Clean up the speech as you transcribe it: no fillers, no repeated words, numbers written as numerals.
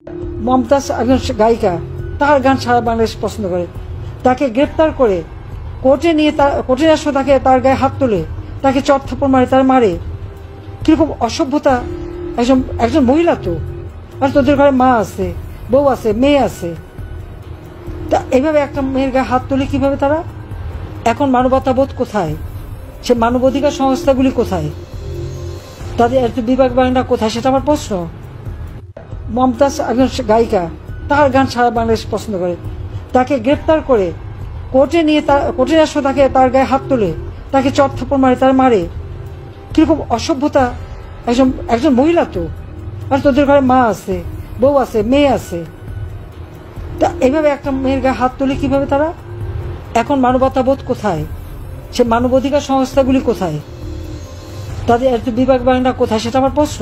মমতাজ একজন গায়িকা, তার গান সারা বাংলাদেশ পছন্দ করে। তাকে গ্রেপ্তার করে কোর্টে আসো, তাকে তার গায়ে হাত তোলে, তাকে চট থাপ্পড় মারে, তার মারে। কিরকম অসভ্যতা! একজন মহিলা তো, আর তোদের ঘরে মা আছে, বউ আছে, মেয়ে আছে, তা এইভাবে একটা মেয়ের গায়ে হাত তোলে কিভাবে তারা? এখন মানবতা বোধ কোথায়? সে মানবাধিকার সংস্থাগুলি কোথায়? তাদের এত বিভাগ বাংলা কোথায়, সেটা আমার প্রশ্ন। মমতাজ একজন গায়িকা, তার গান সারা বাংলাদেশ পছন্দ করে। তাকে গ্রেপ্তার করে কোর্টে আসো, তাকে তার গায়ে হাত তোলে, তাকে চট থাপ্পড় মারে, তার মারে। কিরকম অসভ্যতা! একজন মহিলা তো, আর তোদের ঘরে মা আছে, বউ আছে, মেয়ে আছে, তা এইভাবে একটা মেয়ের গায়ে হাত তোলে কিভাবে তারা? এখন মানবতা বোধ কোথায়? সে মানবাধিকার সংস্থাগুলি কোথায়? তাদের এত বিভাগ বাংলা কোথায়, সেটা আমার প্রশ্ন।